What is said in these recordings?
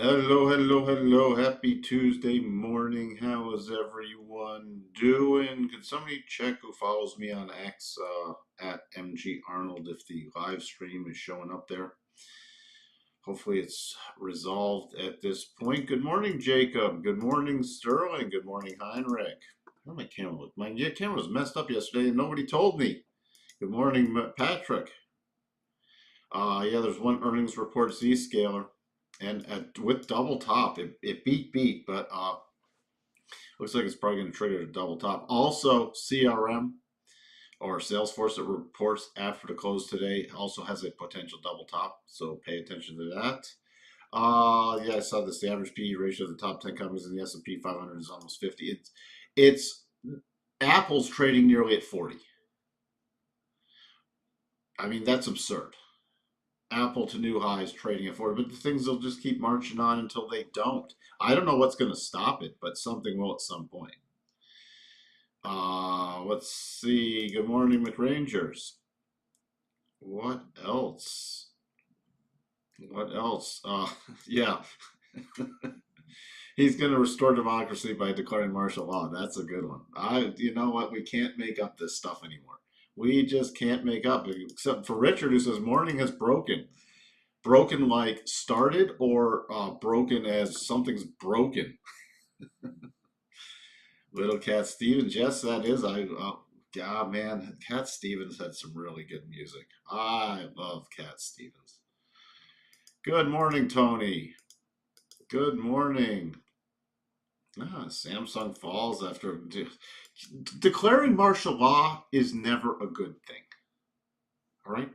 Hello, hello, hello. Happy Tuesday morning. How is everyone doing? Could somebody check who follows me on X at MG Arnold if the live stream is showing up there? Hopefully it's resolved at this point. Good morning, Jacob. Good morning, Sterling. Good morning, Heinrich. How my camera look? My camera was messed up yesterday and nobody told me. Good morning, Patrick. Yeah, there's one earnings report Zscaler, and with double top, it beat, but looks like it's probably going to trigger a double top. Also, CRM or Salesforce that reports after the close today also has a potential double top, so pay attention to that. Yeah, I saw this. The average PE ratio of the top 10 companies in the S&P 500 is almost 50. It's Apple's trading nearly at 40. I mean, that's absurd. Apple to new highs trading at 40, but the things will just keep marching on until they don't. I don't know what's going to stop it, but something will at some point. Let's see. Good morning, McRangers. What else? What else? Yeah. He's going to restore democracy by declaring martial law. That's a good one. You know what? We can't make up this stuff anymore. We just can't make up, except for Richard, who says morning has broken. Broken like started, or broken as something's broken? Little Cat Stevens, yes, that is. God, man, Cat Stevens had some really good music. I love Cat Stevens. Good morning, Tony. Good morning. Samsung falls after declaring martial law is never a good thing. All right,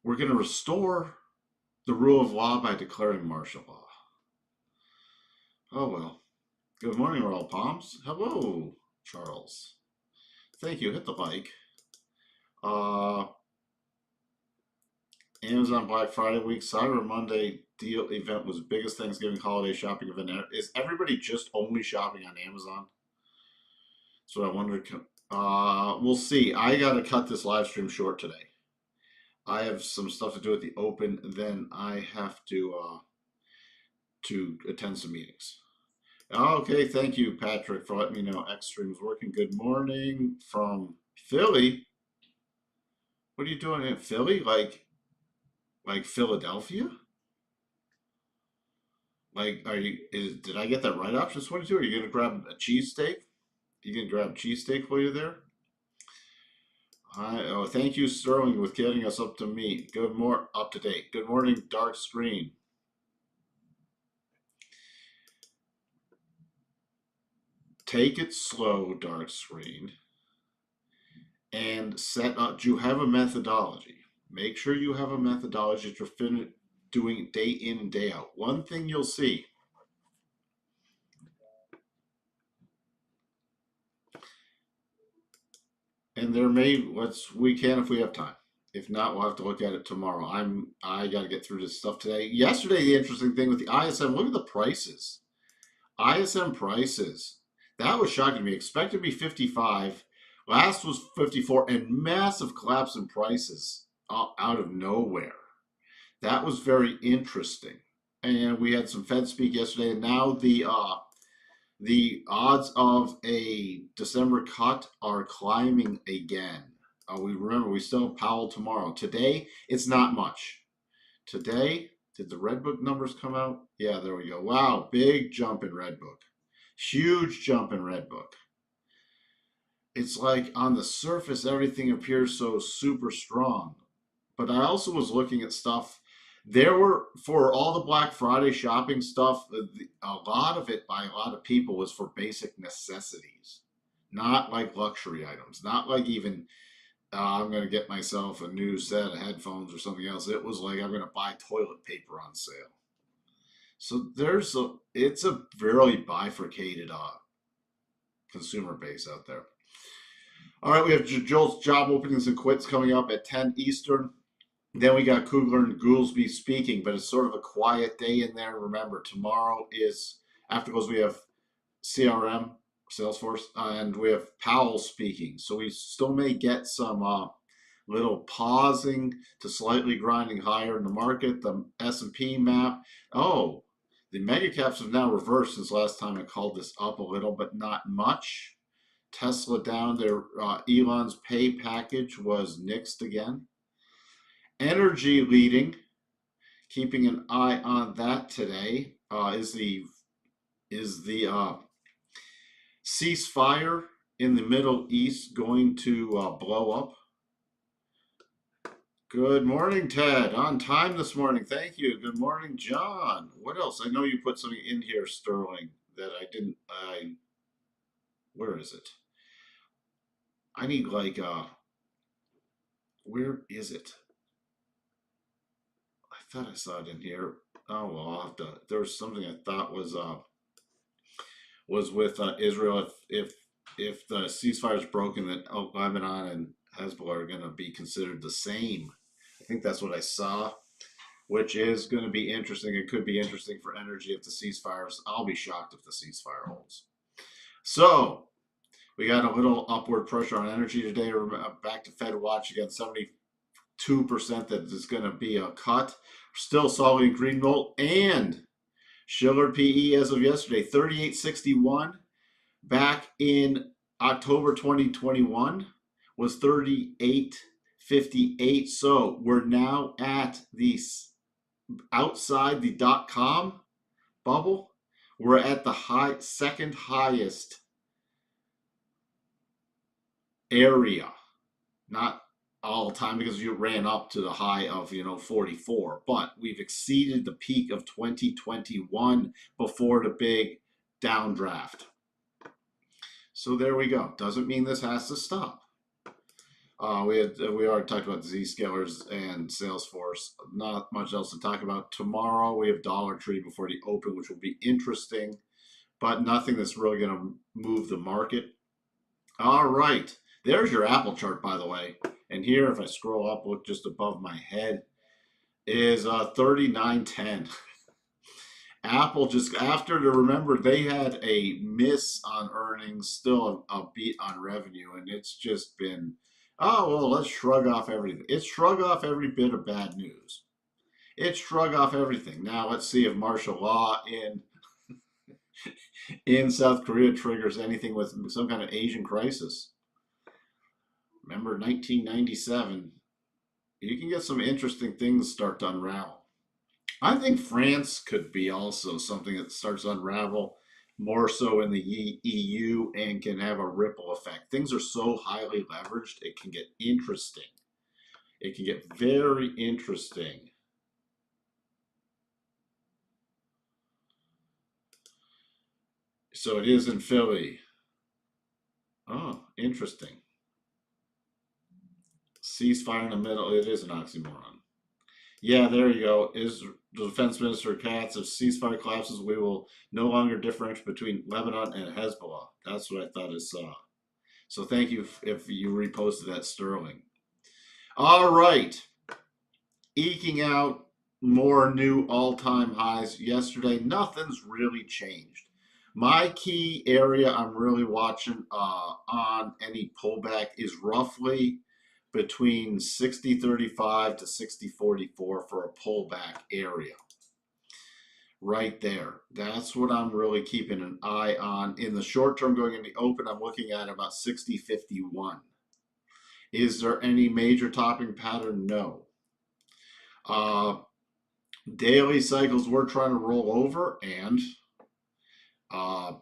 we're going to restore the rule of law by declaring martial law. Oh well. Good morning, Royal Palms. Hello, Charles. Thank you. Hit the like. Uh, Amazon Black Friday week, Cyber Monday deal event was biggest Thanksgiving holiday shopping event. Is everybody just only shopping on Amazon? So I wondered. We'll see. I got to cut this live stream short today. I have some stuff to do at the open. Then I have to attend some meetings. Okay, thank you, Patrick, for letting me know X stream's working. Good morning from Philly. What are you doing in Philly? Like Philadelphia? Like, did I get that right? Option 22? Are you gonna grab a cheesesteak? You gonna grab cheesesteak while you're there? Thank you, Sterling, with getting us up to meet. Up to date. Good morning, dark screen. Take it slow, dark screen, and set up. Do you have a methodology? Make sure you have a methodology that you're doing day in and day out. One thing you'll see, and we can if we have time. If not, we'll have to look at it tomorrow. I got to get through this stuff today. Yesterday, the interesting thing with the ISM, look at the prices. ISM prices. That was shocking to me. Expected to be 55. Last was 54, and massive collapse in prices out of nowhere. That was very interesting. And we had some Fed speak yesterday, and now the odds of a December cut are climbing again. We still have Powell tomorrow. Today, it's not much. Today, did the Red Book numbers come out? Yeah, there we go. Wow, big jump in Red Book. Huge jump in Red Book. It's like on the surface, everything appears so super strong. But I also was looking at stuff. There were, for all the Black Friday shopping stuff, a lot of it by a lot of people was for basic necessities, not like luxury items, not like even I'm going to get myself a new set of headphones or something else. It was like I'm going to buy toilet paper on sale. So it's a very bifurcated consumer base out there. All right, we have Joel's job openings and quits coming up at 10 Eastern. Then we got Kugler and Goolsby speaking, but it's sort of a quiet day in there. Remember, tomorrow is, after those, we have CRM, Salesforce, and we have Powell speaking. So we still may get some little pausing to slightly grinding higher in the market. The S&P map. Oh, The mega caps have now reversed since last time I called this up a little, but not much. Tesla down. Their Elon's pay package was nixed again. Energy leading. Keeping an eye on that today. Is the ceasefire in the Middle East going to blow up? Good morning, Ted. On time this morning. Thank you. Good morning, John. What else? I know you put something in here, Sterling, that I didn't. Where is it? I need like where is it? I thought I saw it in here. Oh well, I'll have to. There was something I thought was with Israel. If the ceasefire is broken, then Lebanon and Hezbollah are going to be considered the same. I think that's what I saw, which is going to be interesting. It could be interesting for energy if the ceasefires. I'll be shocked if the ceasefire holds. So we got a little upward pressure on energy today. Back to Fed watch again. 72% that is going to be a cut. Still solid green gold and Shiller PE as of yesterday 38.61. Back in October 2021 was 38.58. So we're now at the outside the .com bubble. We're at the second highest area, not all the time because you ran up to the high of 44, but we've exceeded the peak of 2021 before the big downdraft. So there we go. Doesn't mean this has to stop. We already talked about the Zscalers and Salesforce. Not much else to talk about. Tomorrow we have Dollar Tree before the open, which will be interesting, but nothing that's really going to move the market. All right. There's your Apple chart, by the way. And here, if I scroll up, look just above my head, is 39.10. Apple just after to remember they had a miss on earnings, still a beat on revenue, and it's just been, oh well, let's shrug off everything. It's shrug off every bit of bad news. It's shrug off everything. Now let's see if martial law in South Korea triggers anything with some kind of Asian crisis. Remember 1997. You can get some interesting things start to unravel. I think France could be also something that starts to unravel more so in the EU and can have a ripple effect. Things are so highly leveraged, it can get interesting. It can get very interesting. So it is in Philly. Oh, interesting. Ceasefire in the middle. It is an oxymoron. Yeah, there you go. Is the defense minister Katz, if ceasefire collapses, we will no longer differentiate between Lebanon and Hezbollah. That's what I thought I saw. So thank you if you reposted that, Sterling. All right. Eking out more new all-time highs yesterday. Nothing's really changed. My key area I'm really watching on any pullback is roughly between 60.35 to 60.44 for a pullback area. Right there. That's what I'm really keeping an eye on. In the short term going in the open, I'm looking at about 60.51. Is there any major topping pattern? No. Daily cycles we're trying to roll over and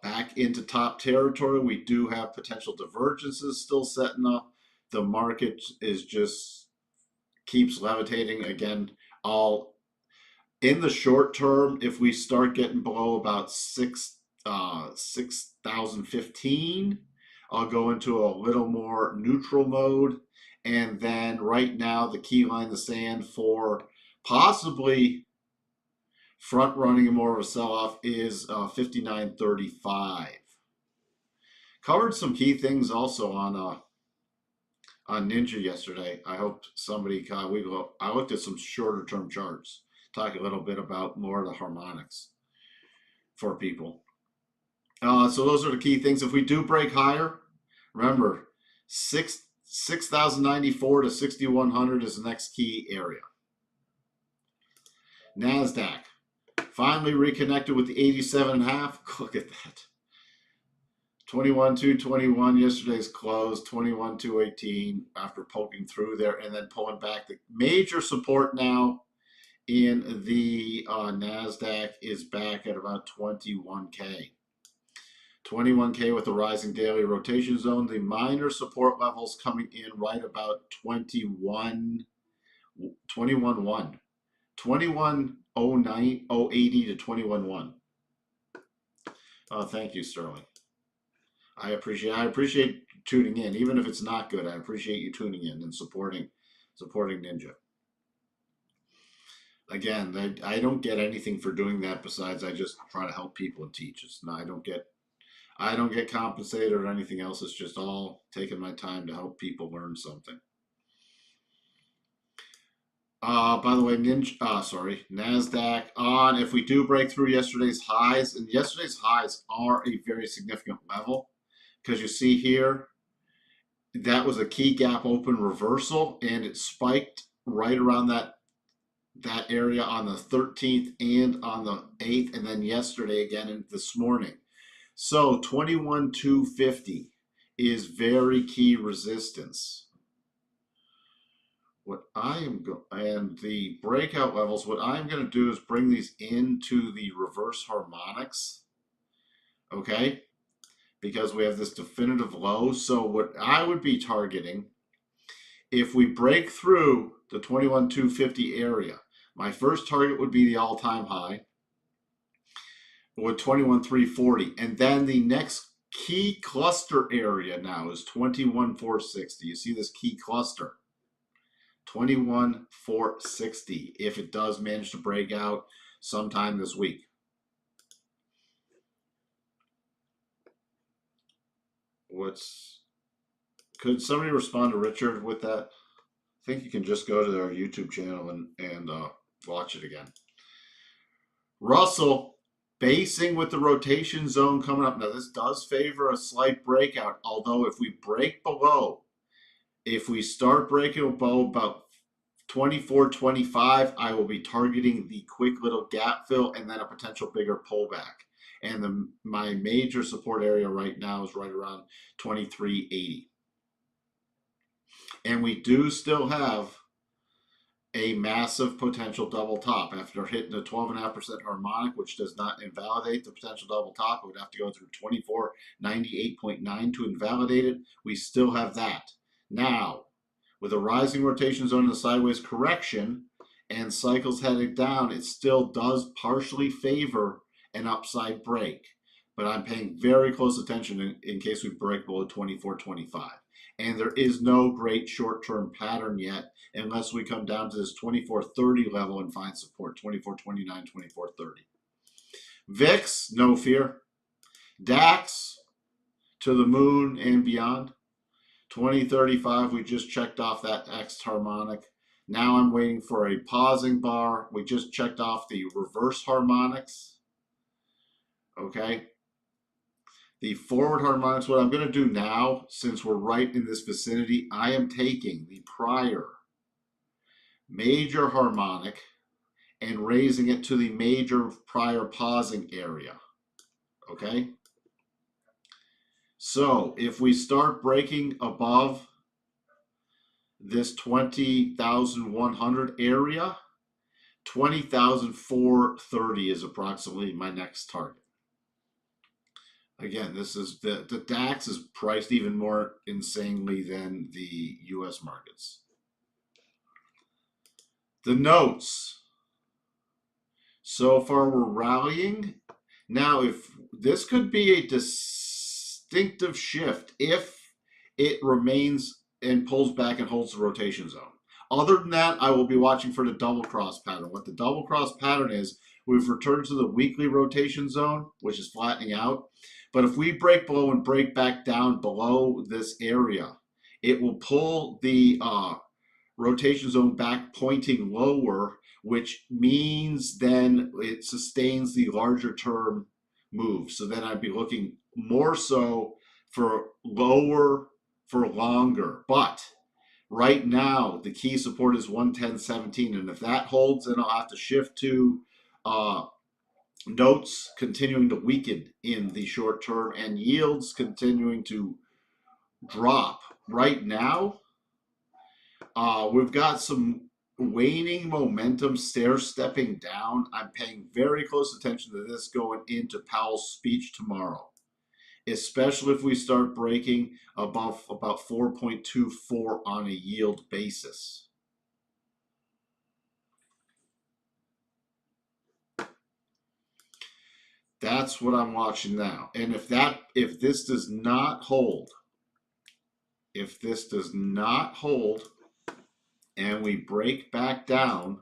back into top territory. We do have potential divergences still setting up. The market is just keeps levitating again. All in the short term, if we start getting below about 6,015, I'll go into a little more neutral mode. And then right now, the key line in the sand for possibly front running more of a sell-off is 59.35. Covered some key things also on Ninja yesterday. I hope somebody I looked at some shorter term charts, talk a little bit about more of the harmonics for people. So those are the key things. If we do break higher, remember 6,094 to 6,100 is the next key area. NASDAQ Finally reconnected with the 87.5. Look at that. 21,221 yesterday's close, 21,218 after poking through there and then pulling back. The major support now in the NASDAQ is back at about 21K. 21K with the rising daily rotation zone. The minor support levels coming in right about 21.1. 21.09, 080 to 21.1. Thank you, Sterling. I appreciate tuning in, even if it's not good. I appreciate you tuning in and supporting Ninja. Again, I don't get anything for doing that besides I just try to help people and teach. I don't get compensated or anything else. It's just all taking my time to help people learn something. By the way, NASDAQ on. If we do break through yesterday's highs, and yesterday's highs are a very significant level, because you see here, that was a key gap open reversal, and it spiked right around that area on the 13th and on the 8th, and then yesterday again and this morning. So 21,250 is very key resistance. And the breakout levels, what I'm going to do is bring these into the reverse harmonics, okay? Because we have this definitive low. So what I would be targeting, if we break through the 21,250 area, my first target would be the all-time high with 21,340. And then the next key cluster area now is 21,460. You see this key cluster? 21,460 if it does manage to break out sometime this week. Could somebody respond to Richard with that? I think you can just go to their YouTube channel and watch it again. Russell, basing with the rotation zone coming up. Now this does favor a slight breakout, although if we break below, if we start breaking below about 24.25, I will be targeting the quick little gap fill and then a potential bigger pullback. And my major support area right now is right around 23.80. And we do still have a massive potential double top. After hitting the 12.5% harmonic, which does not invalidate the potential double top, it would have to go through 2498.9 to invalidate it. We still have that. Now, with a rising rotation zone and a sideways correction and cycles heading down, it still does partially favor an upside break. But I'm paying very close attention in case we break below 24.25. And there is no great short-term pattern yet unless we come down to this 24.30 level and find support, 24.29, 24.30. VIX, no fear. DAX, to the moon and beyond. 2035, we just checked off that X harmonic. Now I'm waiting for a pausing bar. We just checked off the reverse harmonics. Okay. The forward harmonics, what I'm going to do now, since we're right in this vicinity, I am taking the prior major harmonic and raising it to the major prior pausing area. Okay? So if we start breaking above this 20,100 area, 20,430 is approximately my next target. Again, this is the DAX is priced even more insanely than the U.S. markets. The notes. So far, we're rallying. Now, if this could be a distinctive shift if it remains and pulls back and holds the rotation zone. Other than that, I will be watching for the double cross pattern. What the double cross pattern is, we've returned to the weekly rotation zone, which is flattening out. But if we break below and break back down below this area, it will pull the rotation zone back pointing lower, which means then it sustains the larger term move. So then I'd be looking more so for lower for longer. But right now, the key support is 110.17. And if that holds, then I'll have to shift to Notes continuing to weaken in the short term, and yields continuing to drop. Right now, we've got some waning momentum, stair stepping down. I'm paying very close attention to this going into Powell's speech tomorrow, especially if we start breaking above about 4.24 on a yield basis. That's what I'm watching now. And if this does not hold, and we break back down,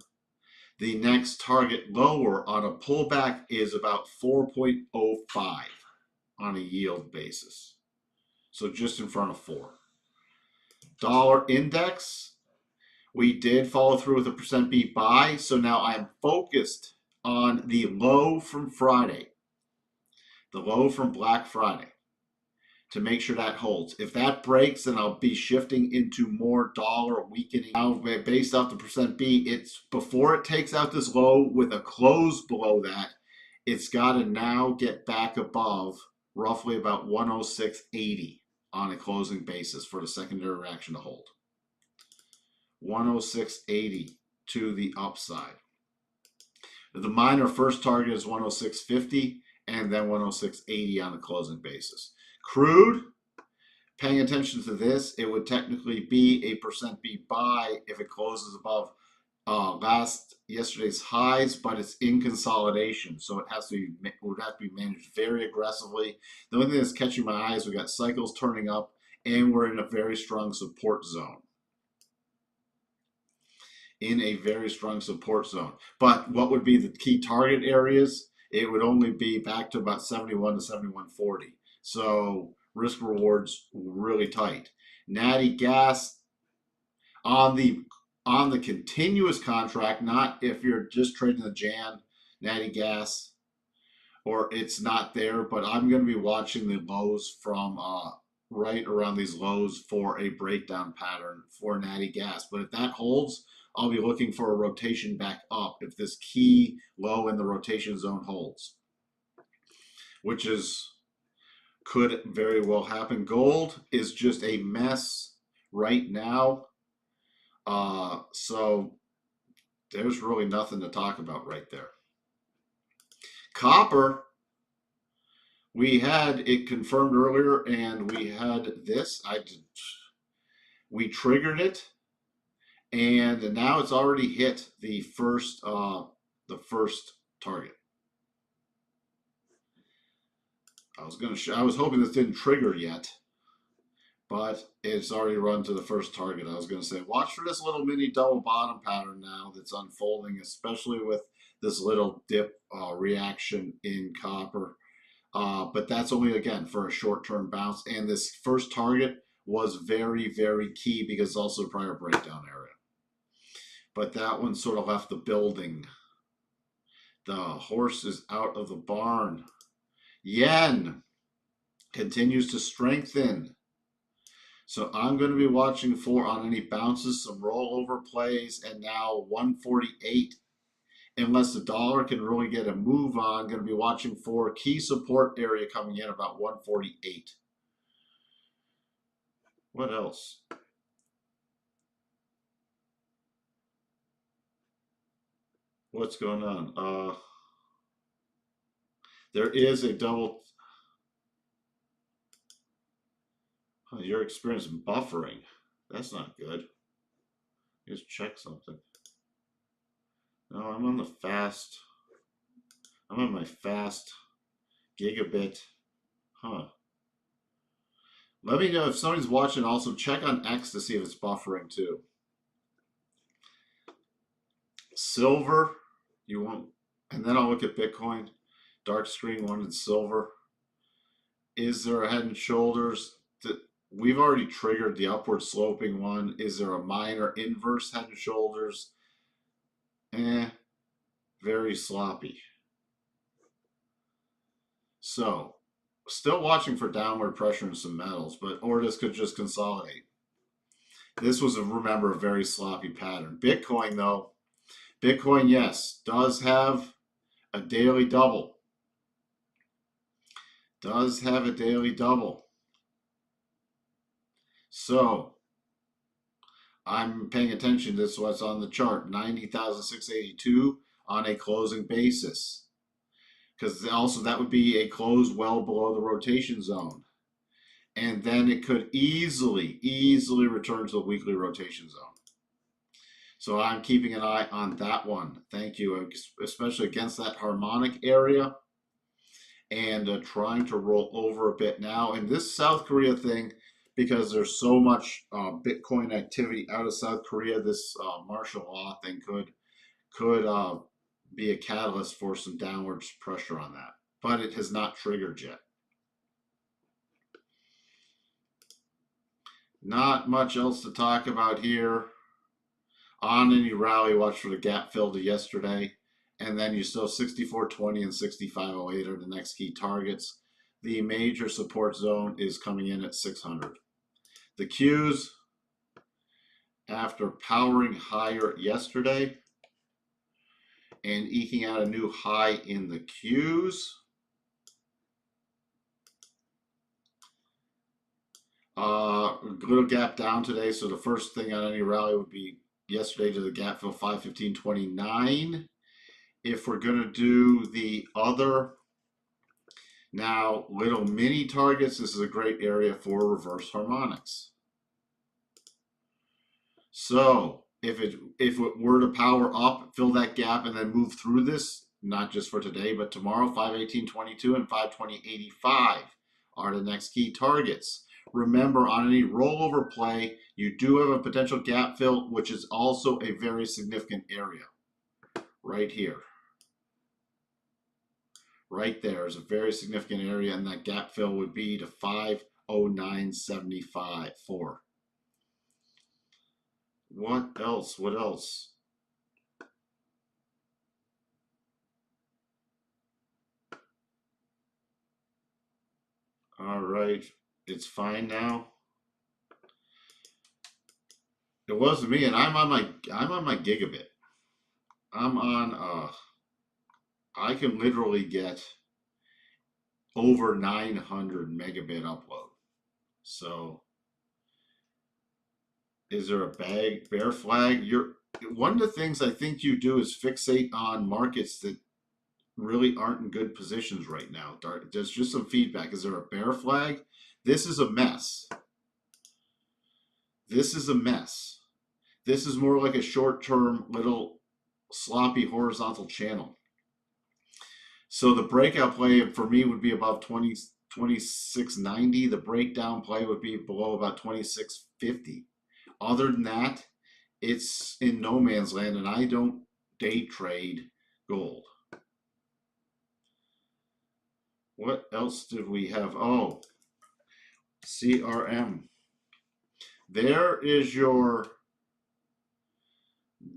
the next target lower on a pullback is about 4.05 on a yield basis. So just in front of 4. Dollar index, we did follow through with a percent beat buy. So now I'm focused on the low from Friday, the low from Black Friday, to make sure that holds. If that breaks, then I'll be shifting into more dollar weakening. Now, based off the percent beat, it's before it takes out this low with a close below that, it's got to now get back above roughly about 106.80 on a closing basis for the secondary reaction to hold. 106.80 to the upside. The minor first target is 106.50 and then 106.80 on a closing basis. Crude, paying attention to this, it would technically be a percent beat buy if it closes above yesterday's highs, but it's in consolidation, so it would have to be managed very aggressively. The only thing that's catching my eye is we got cycles turning up, and we're in a very strong support zone. But what would be the key target areas? It would only be back to about 71 to 71.40. So risk rewards really tight. Natty gas on the continuous contract, not if you're just trading the Jan, Natty gas, or it's not there, but I'm going to be watching the lows from right around these lows for a breakdown pattern for Natty gas. But if that holds, I'll be looking for a rotation back up if this key low in the rotation zone holds, which could very well happen. Gold is just a mess right now. So there's really nothing to talk about right there. Copper, we had it confirmed earlier, and we had this. We triggered it, and now it's already hit the first target. I was hoping this didn't trigger yet, but it's already run to the first target. I was going to say, watch for this little mini double bottom pattern now that's unfolding, especially with this little dip reaction in copper. But that's only, again, for a short-term bounce. And this first target was very, very key because it's also a prior breakdown area. But that one sort of left the building. The horse is out of the barn. Yen continues to strengthen. So I'm going to be watching for, on any bounces, some rollover plays, and now 148. Unless the dollar can really get a move on, going to be watching for key support area coming in about 148. What else? What's going on? There is a double. Your experience buffering. That's not good. Just check something. No, I'm on the fast. I'm on my fast gigabit. Huh. Let me know if somebody's watching. Also, check on X to see if it's buffering too. Silver, you won't. And then I'll look at Bitcoin. Dark screen wanted silver. Is there a head and shoulders? We've already triggered the upward sloping one. Is there a minor inverse head and shoulders? Very sloppy. So, still watching for downward pressure in some metals, or this could just consolidate. This was, remember, a very sloppy pattern. Bitcoin, though, yes, does have a daily double. Does have a daily double. So I'm paying attention to what's on the chart. 90,682 on a closing basis. Because also that would be a close well below the rotation zone. And then it could easily return to the weekly rotation zone. So I'm keeping an eye on that one. Thank you, especially against that harmonic area, and trying to roll over a bit now. And this South Korea thing, because there's so much Bitcoin activity out of South Korea, this martial law thing could be a catalyst for some downward pressure on that. But it has not triggered yet. Not much else to talk about here. On any rally, watch for the gap fill to yesterday. And then you still 64.20 and 65.08 are the next key targets. The major support zone is coming in at 600. The Qs, after powering higher yesterday and eking out a new high in the Qs, little gap down today. So the first thing on any rally would be yesterday to the gap fill 515.29. If we're going to do the other now little mini targets, this is a great area for reverse harmonics. So if it were to power up, fill that gap, and then move through this, not just for today, but tomorrow, 518.22 and 520.85 are the next key targets. Remember, on any rollover play, you do have a potential gap fill, which is also a very significant area right here. Right there is a very significant area, and that gap fill would be to 509.75. What else? What else? All right, it's fine now. It wasn't me, and I'm on my gigabit. I'm on I can literally get over 900 megabit upload. So is there a bear flag? One of the things I think you do is fixate on markets that really aren't in good positions right now. There's just some feedback. Is there a bear flag? This is a mess. This is a mess. This is more like a short-term little sloppy horizontal channel. So the breakout play for me would be above 26.90. The breakdown play would be below about 26.50. Other than that, it's in no man's land, and I don't day trade gold. What else did we have? Oh, CRM. There is your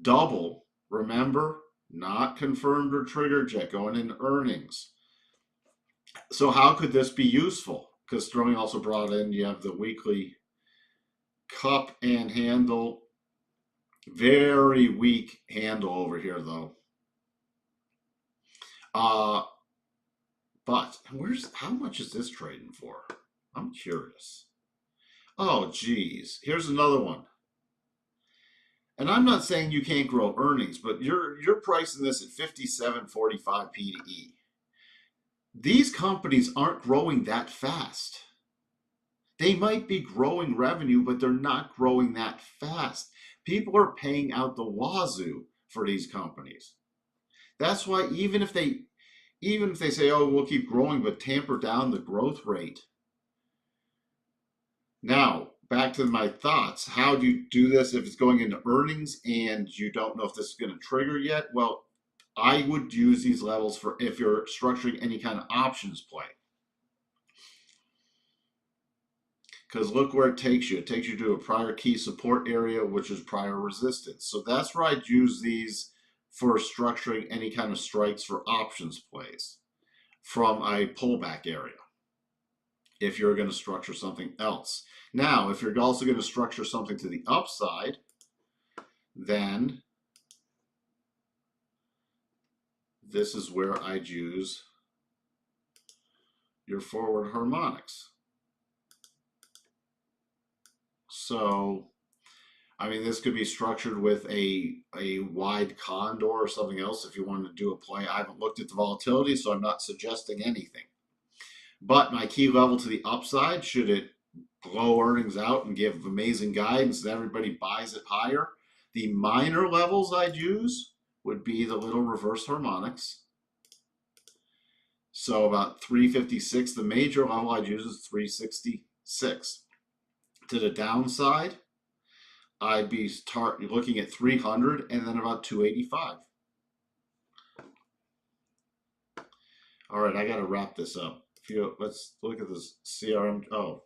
double. Remember, not confirmed or triggered yet, going into earnings. So how could this be useful? Because Sterling also brought in, you have the weekly cup and handle. Very weak handle over here, though. But how much is this trading for? I'm curious. Oh, geez. Here's another one. And I'm not saying you can't grow earnings, but you're pricing this at 57.45 P to E. These companies aren't growing that fast. They might be growing revenue, but they're not growing that fast. People are paying out the wazoo for these companies. That's why even if they say, oh, we'll keep growing, but tamper down the growth rate. Now, back to my thoughts. How do you do this if it's going into earnings and you don't know if this is going to trigger yet? Well, I would use these levels for if you're structuring any kind of options play. Because look where it takes you. It takes you to a prior key support area, which is prior resistance. So that's where I'd use these for structuring any kind of strikes for options plays from a pullback area if you're going to structure something else. Now, if you're also going to structure something to the upside, then this is where I'd use your forward harmonics. So, I mean, this could be structured with a wide condor or something else if you wanted to do a play. I haven't looked at the volatility, so I'm not suggesting anything. But my key level to the upside, should it blow earnings out and give amazing guidance and everybody buys it higher, the minor levels I'd use would be the little reverse harmonics. So about 356. The major level I'd use is 366. To the downside, I'd be looking at 300 and then about 285. All right, I got to wrap this up. Let's look at this CRM. Oh,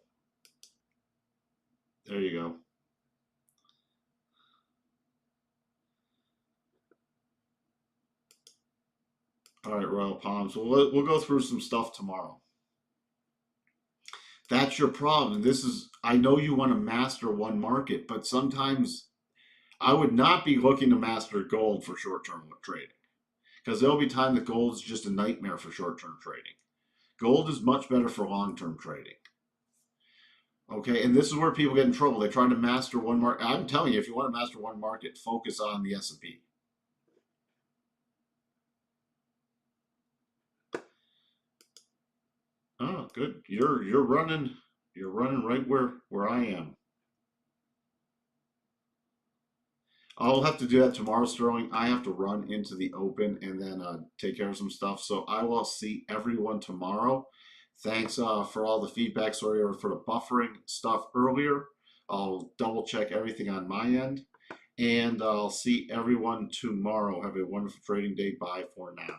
there you go. All right, Royal Palms. We'll go through some stuff tomorrow. That's your problem. I know you want to master one market, but sometimes I would not be looking to master gold for short-term trading, because there'll be time that gold is just a nightmare for short-term trading. Gold is much better for long-term trading. Okay, and this is where people get in trouble. They try to master one market. I'm telling you, if you want to master one market, focus on the S&P. Oh, good. You're running right where I am. I'll have to do that tomorrow, Sterling. I have to run into the open and then take care of some stuff. So I will see everyone tomorrow. Thanks for all the feedback. Sorry for the buffering stuff earlier. I'll double check everything on my end. And I'll see everyone tomorrow. Have a wonderful trading day. Bye for now.